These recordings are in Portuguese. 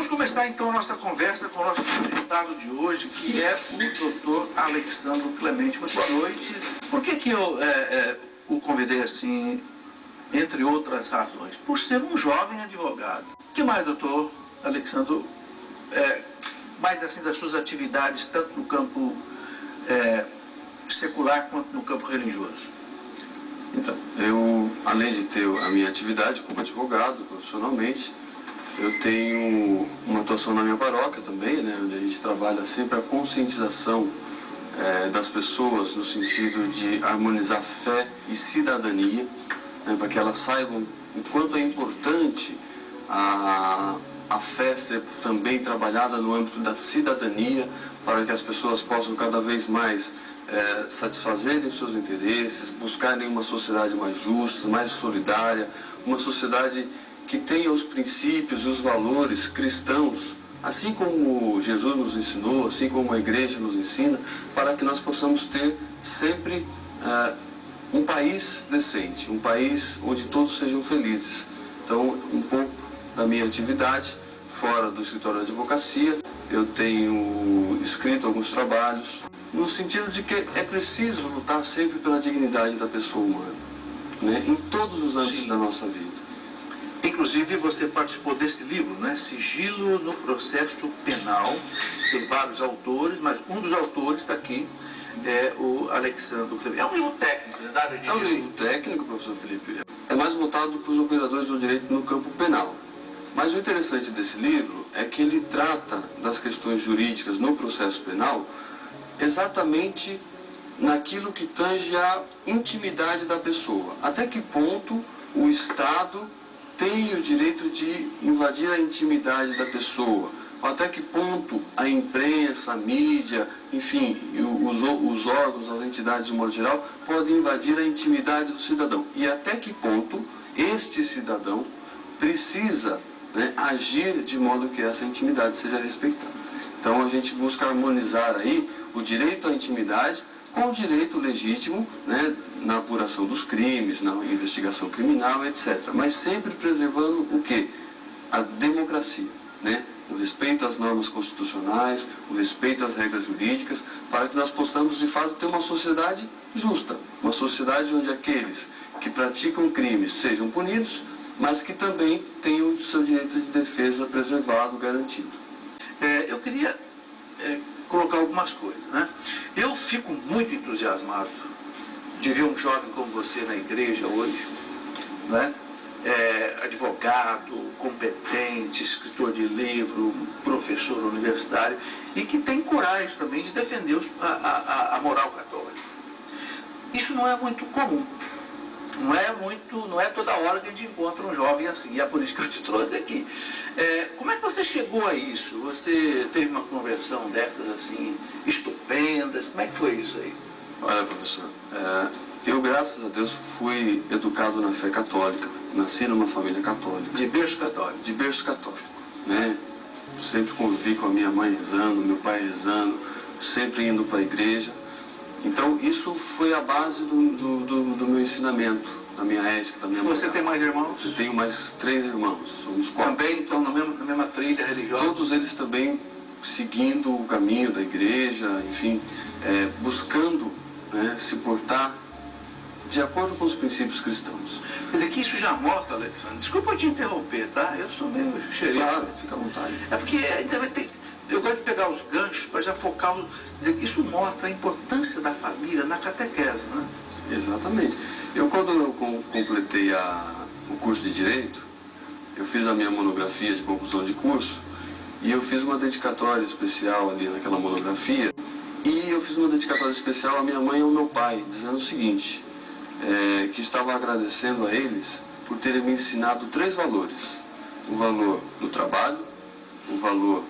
Vamos começar então a nossa conversa com o nosso entrevistado de hoje, que é o doutor Alexsandro Clemente. Muito boa noite. Por que eu o convidei assim, entre outras razões? Por ser um jovem advogado. O que mais, doutor Alexsandro, mais assim das suas atividades, tanto no campo secular quanto no campo religioso? Então, eu, além de ter a minha atividade como advogado, profissionalmente, eu tenho uma atuação na minha paróquia também, né, onde a gente trabalha sempre a conscientização das pessoas no sentido de harmonizar fé e cidadania, né, para que elas saibam o quanto é importante a fé ser também trabalhada no âmbito da cidadania, para que as pessoas possam cada vez mais satisfazerem os seus interesses, buscarem uma sociedade mais justa, mais solidária, uma sociedade que tenha os princípios e os valores cristãos, assim como Jesus nos ensinou, assim como a igreja nos ensina, para que nós possamos ter sempre um país decente, um país onde todos sejam felizes. Então, um pouco da minha atividade, fora do escritório de advocacia, eu tenho escrito alguns trabalhos, no sentido de que é preciso lutar sempre pela dignidade da pessoa humana, né, em todos os âmbitos da nossa vida. Inclusive, você participou desse livro, né? Sigilo no Processo Penal. Tem vários autores, mas um dos autores está aqui, é o Alexsandro Clemente. É um livro técnico, né? Da área de direito. É um livro técnico, professor Felipe. É mais voltado para os operadores do direito no campo penal. Mas o interessante desse livro é que ele trata das questões jurídicas no processo penal exatamente naquilo que tange a intimidade da pessoa. Até que ponto o Estado tem o direito de invadir a intimidade da pessoa? Até que ponto a imprensa, a mídia, enfim, os órgãos, as entidades de modo geral, podem invadir a intimidade do cidadão? E até que ponto este cidadão precisa, né, agir de modo que essa intimidade seja respeitada? Então a gente busca harmonizar aí o direito à intimidade com o direito legítimo, né, na apuração dos crimes, na investigação criminal, etc. Mas sempre preservando o quê? A democracia, né? O respeito às normas constitucionais, o respeito às regras jurídicas, para que nós possamos, de fato, ter uma sociedade justa. Uma sociedade onde aqueles que praticam crimes sejam punidos, mas que também tenham o seu direito de defesa preservado, garantido. Eu queria colocar algumas coisas, né? Eu fico muito entusiasmado de ver um jovem como você na igreja hoje, né? Advogado, competente, escritor de livro, professor universitário, e que tem coragem também de defender a moral católica. Isso não é muito comum. Não é toda hora que a gente encontra um jovem assim, e é por isso que eu te trouxe aqui. Como é que você chegou a isso? Você teve uma conversão dessas assim, estupendas? Como é que foi isso aí? Olha, professor, eu, graças a Deus, fui educado na fé católica, nasci numa família católica. De berço católico? De berço católico, né? Sempre convivi com a minha mãe rezando, meu pai rezando, sempre indo para a igreja. Então, isso foi a base do meu ensinamento, da minha ética, da minha moral. Você tem mais irmãos? Eu tenho mais 3 irmãos, somos 4. Também estão na mesma trilha religiosa? Todos eles também seguindo o caminho da igreja, enfim, buscando, né, se portar de acordo com os princípios cristãos. Quer dizer que isso já mostra, Alexsandro, desculpa eu te interromper, tá? Eu sou meio xerife. Claro, fica à vontade. É porque eu gosto de pegar os ganchos para já focar, dizer que isso mostra a importância da família na catequese, né? Exatamente. Quando eu completei o curso de Direito, eu fiz a minha monografia de conclusão de curso e eu fiz uma dedicatória especial ali naquela monografia, e eu fiz uma dedicatória especial à minha mãe e ao meu pai, dizendo o seguinte, que estava agradecendo a eles por terem me ensinado 3 valores: o valor do trabalho, o valor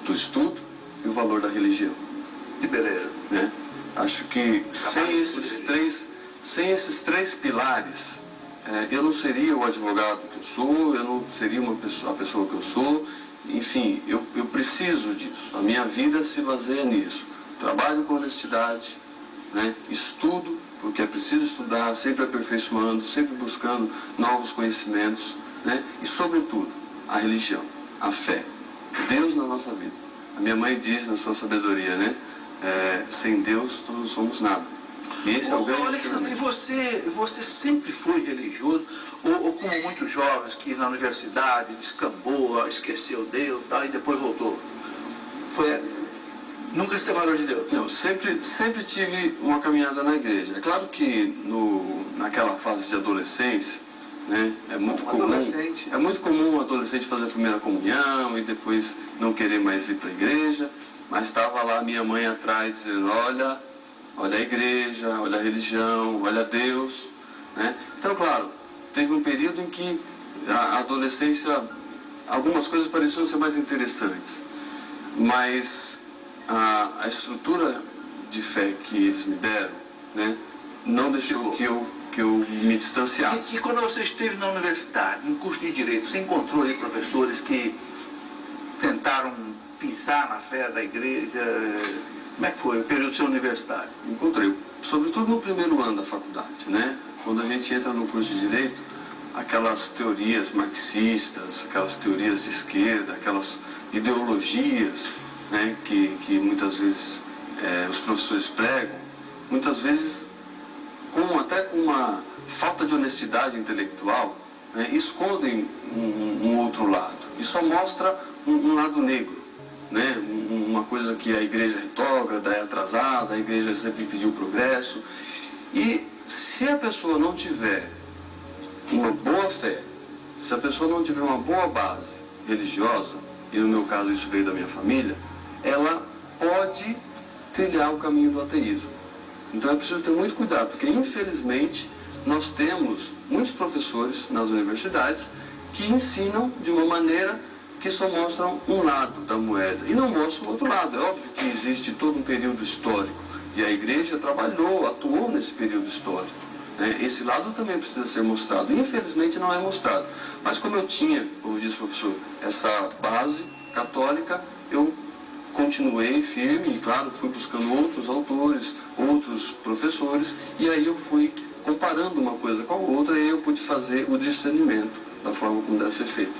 do estudo e o valor da religião. Que beleza. Né? Acho que sem esses três pilares, eu não seria o advogado que eu sou, eu não seria a pessoa que eu sou. Enfim, eu preciso disso. A minha vida se baseia nisso. Trabalho com honestidade, né? Estudo, porque é preciso estudar, sempre aperfeiçoando, sempre buscando novos conhecimentos, né? E, sobretudo, a religião. a fé. Deus na nossa vida. A minha mãe diz na sua sabedoria, né? Sem Deus nós não somos nada. E esse é o grande Alexandre, e você sempre foi religioso? Ou como muitos jovens que na universidade descambou, esqueceu Deus tal, e depois voltou? Nunca se separou de Deus? Não, sempre tive uma caminhada na igreja. É claro que naquela fase de adolescência, né, é muito comum um adolescente fazer a primeira comunhão e depois não querer mais ir para a igreja, mas estava lá minha mãe atrás dizendo, olha a igreja, olha a religião, olha Deus, né? Então, claro, teve um período em que a adolescência, algumas coisas pareciam ser mais interessantes, mas a estrutura de fé que eles me deram, né, não deixou que eu me distanciasse. E quando você esteve na universidade, no curso de Direito, você encontrou ali professores que tentaram pisar na fé da igreja? Como é que foi o período do seu universitário? Encontrei, sobretudo no primeiro ano da faculdade, né? Quando a gente entra no curso de Direito, aquelas teorias marxistas, aquelas teorias de esquerda, aquelas ideologias, né, que muitas vezes os professores pregam, muitas vezes até com uma falta de honestidade intelectual, né, escondem um outro lado. E só mostra um lado negro, né, uma coisa que a igreja é retrógrada, é atrasada, a igreja sempre pediu progresso. E se a pessoa não tiver uma boa fé, se a pessoa não tiver uma boa base religiosa, e no meu caso isso veio da minha família, ela pode trilhar o caminho do ateísmo. Então é preciso ter muito cuidado, porque infelizmente nós temos muitos professores nas universidades que ensinam de uma maneira que só mostram um lado da moeda e não mostram o outro lado. É óbvio que existe todo um período histórico e a igreja atuou nesse período histórico, né? Esse lado também precisa ser mostrado. Infelizmente não é mostrado. Mas como eu tinha, como disse o professor, essa base católica, eu continuei firme e, claro, fui buscando outros autores, outros professores, e aí eu fui comparando uma coisa com a outra e eu pude fazer o discernimento da forma como deve ser feito.